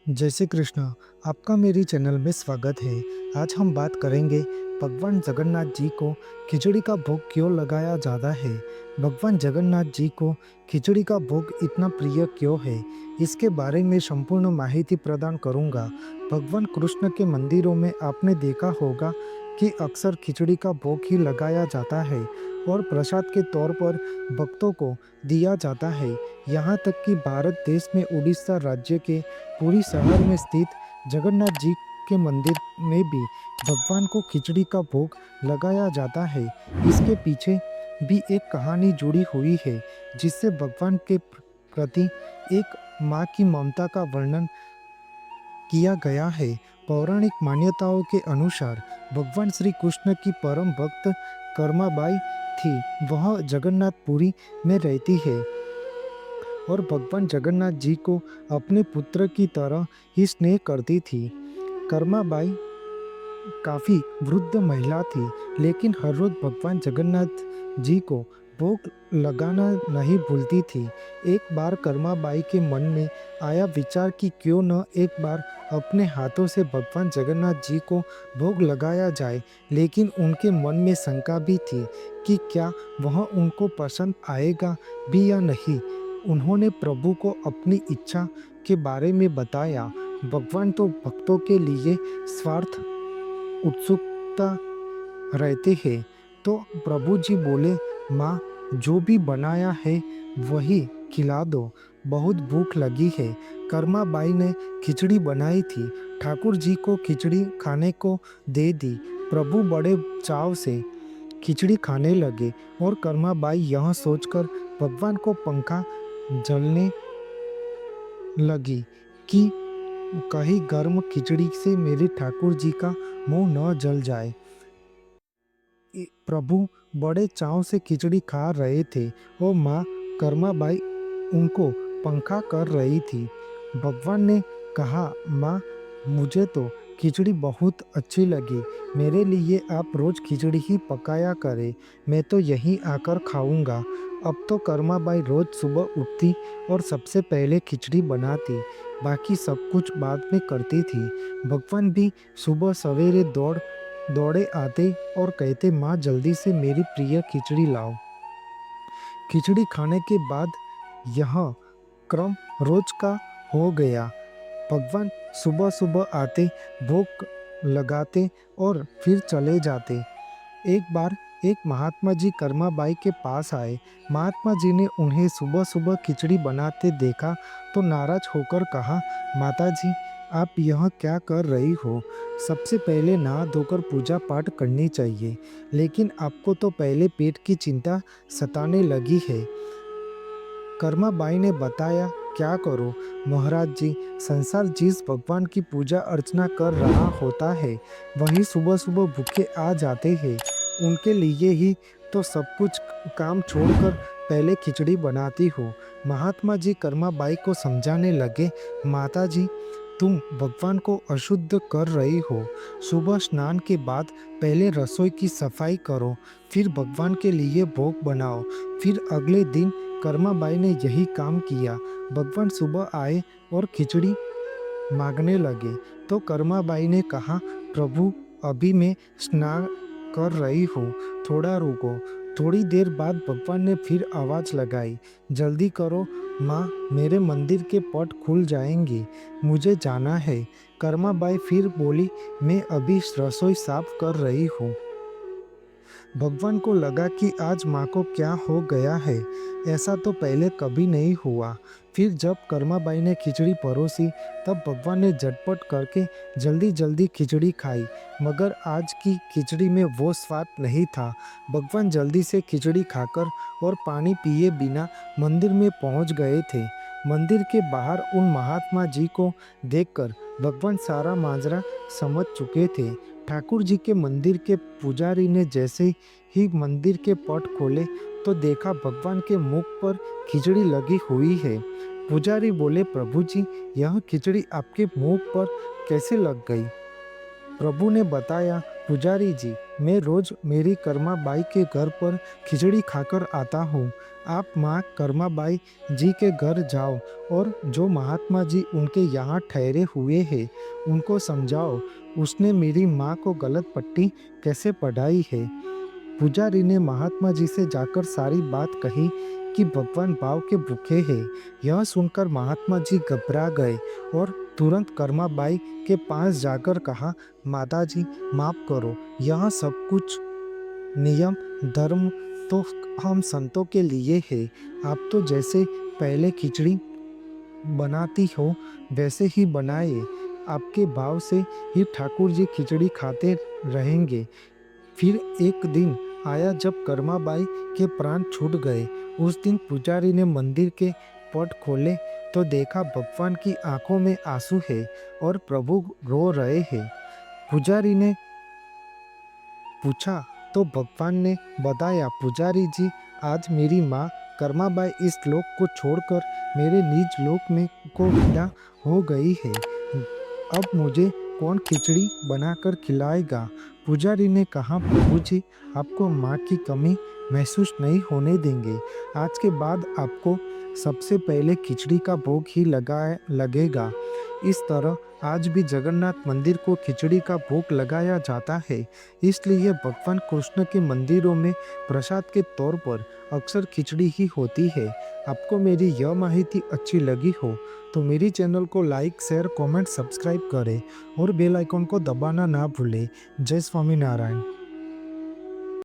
जय श्री कृष्ण। आपका मेरी चैनल में स्वागत है। आज हम बात करेंगे भगवान जगन्नाथ जी को खिचड़ी का भोग क्यों लगाया जाता है। भगवान जगन्नाथ जी को खिचड़ी का भोग इतना प्रिय क्यों है, इसके बारे में संपूर्ण माहिती प्रदान करूंगा। भगवान कृष्ण के मंदिरों में आपने देखा होगा कि अक्सर खिचड़ी का भोग ही लगाया जाता है और प्रसाद के तौर पर भक्तों को दिया जाता है। यहाँ तक कि भारत देश में उड़ीसा राज्य के पुरी शहर में स्थित जगन्नाथ जी के मंदिर में भी भगवान को खिचड़ी का भोग लगाया जाता है। इसके पीछे भी एक कहानी जुड़ी हुई है, जिससे भगवान के प्रति एक माँ की ममता का वर्णन किया गया है। पौराणिक मान्यताओं के अनुसार भगवान श्री कृष्ण की परम भक्त कर्माबाई थी। वह जगन्नाथपुरी में रहती है और भगवान जगन्नाथ जी को अपने पुत्र की तरह ही स्नेह करती थी। कर्माबाई काफी वृद्ध महिला थी, लेकिन हर रोज भगवान जगन्नाथ जी को भोग लगाना नहीं भूलती थी। एक बार कर्माबाई के मन में आया विचार कि क्यों न एक बार अपने हाथों से भगवान जगन्नाथ जी को भोग लगाया जाए, लेकिन उनके मन में शंका भी थी कि क्या वह उनको पसंद आएगा भी या नहीं। उन्होंने प्रभु को अपनी इच्छा के बारे में बताया। भगवान तो भक्तों के लिए स्वार्थ उत्सुकता रहते हैं, तो प्रभु जी बोले, माँ जो भी बनाया है वही खिला दो, बहुत भूख लगी है। कर्माबाई ने खिचड़ी बनाई थी, ठाकुर जी को खिचड़ी खाने को दे दी। प्रभु बड़े चाव से खिचड़ी खाने लगे और कर्माबाई यह सोचकर भगवान को पंखा जलने लगी कि कहीं गर्म खिचड़ी से मेरे ठाकुर जी का मुंह न जल जाए। प्रभु बड़े चाव से खिचड़ी खा रहे थे और माँ कर्माबाई उनको पंखा कर रही थी। भगवान ने कहा, माँ मुझे तो खिचड़ी बहुत अच्छी लगी, मेरे लिए आप रोज खिचड़ी ही पकाया करें, मैं तो यहीं आकर खाऊंगा। अब तो कर्माबाई रोज सुबह उठती और सबसे पहले खिचड़ी बनाती, बाकी सब कुछ बाद में करती थी। भगवान भी सुबह सवेरे दौड़े आते और कहते, माँ जल्दी से मेरी प्रिय खिचड़ी लाओ। खिचड़ी खाने के बाद यह क्रम रोज का हो गया। भगवान सुबह सुबह आते, भोग लगाते और फिर चले जाते। एक बार एक महात्मा जी कर्माबाई के पास आए। महात्मा जी ने उन्हें सुबह सुबह खिचड़ी बनाते देखा तो नाराज होकर कहा, माता जी आप यह क्या कर रही हो? सबसे पहले नहा धोकर पूजा पाठ करनी चाहिए, लेकिन आपको तो पहले पेट की चिंता सताने लगी है। कर्माबाई ने बताया, क्या करो महाराज जी, संसार जिस भगवान की पूजा अर्चना कर रहा होता है वही सुबह सुबह भूखे आ जाते हैं। उनके लिए ही तो सब कुछ काम छोड़कर पहले खिचड़ी बनाती हो। महात्मा जी कर्माबाई को समझाने लगे, माता जी तुम भगवान को अशुद्ध कर रही हो। सुबह स्नान के बाद पहले रसोई की सफाई करो, फिर भगवान के लिए भोग बनाओ। फिर अगले दिन कर्माबाई ने यही काम किया। भगवान सुबह आए और खिचड़ी मांगने लगे तो कर्माबाई ने कहा, प्रभु अभी मैं स्नान कर रही हूँ, थोड़ा रुको। थोड़ी देर बाद भगवान ने फिर आवाज लगाई, जल्दी करो माँ, मेरे मंदिर के पट खुल जाएंगे, मुझे जाना है। कर्माबाई फिर बोली, मैं अभी रसोई साफ कर रही हूँ। भगवान को लगा कि आज माँ को क्या हो गया है, ऐसा तो पहले कभी नहीं हुआ। फिर जब कर्माबाई ने खिचड़ी परोसी तब भगवान ने झटपट करके जल्दी जल्दी खिचड़ी खाई, मगर आज की खिचड़ी में वो स्वाद नहीं था। भगवान जल्दी से खिचड़ी खाकर और पानी पिए बिना मंदिर में पहुंच गए थे। मंदिर के बाहर उन महात्मा जी को देखकर भगवान सारा माजरा समझ चुके थे। ठाकुर जी के मंदिर के पुजारी ने जैसे ही मंदिर के पट खोले तो देखा भगवान के मुख पर खिचड़ी लगी हुई है। पुजारी बोले, प्रभु जी यह खिचड़ी आपके मुंह पर कैसे लग गई? प्रभु ने बताया, पुजारी जी, मैं रोज मेरी कर्मा बाई के घर पर खिचड़ी खाकर आता हूँ। आप माँ कर्मा बाई जी के घर जाओ और जो महात्मा जी उनके यहाँ ठहरे हुए हैं उनको समझाओ उसने मेरी माँ को गलत पट्टी कैसे पढ़ाई है। पुजारी ने महात्मा जी से जाकर सारी बात कही कि भगवान भाव के भूखे हैं। यह सुनकर महात्मा जी घबरा गए और तुरंत कर्माबाई के पास जाकर कहा, माता जी माफ करो, यह सब कुछ नियम धर्म तो हम संतों के लिए है। आप तो जैसे पहले खिचड़ी बनाती हो वैसे ही बनाए। आपके भाव से ही ठाकुर जी खिचड़ी खाते रहेंगे। फिर एक दिन आया जब कर्माबाई के प्राण छूट गए। उस दिन पुजारी ने मंदिर के पट खोले तो देखा भगवान की आंखों में आंसू है और प्रभु रो रहे हैं। पुजारी ने पूछा तो भगवान ने बताया, पुजारी जी, आज मेरी माँ कर्माबाई इस लोक को छोड़कर मेरे निज लोक में को विदा हो गई है। अब मुझे कौन खिचड़ी बनाकर खिलाएगा। पुजारी ने कहा, प्रभु जी, आपको माँ की कमी महसूस नहीं होने देंगे। आज के बाद आपको सबसे पहले खिचड़ी का भोग ही लगेगा। इस तरह आज भी जगन्नाथ मंदिर को खिचड़ी का भोग लगाया जाता है। इसलिए भगवान कृष्ण के मंदिरों में प्रसाद के तौर पर अक्सर खिचड़ी ही होती है। आपको मेरी यह माहिती अच्छी लगी हो तो मेरी चैनल को लाइक, शेयर, कमेंट, सब्सक्राइब करें और बेल आइकन को दबाना ना भूलें। जय स्वामीनारायण।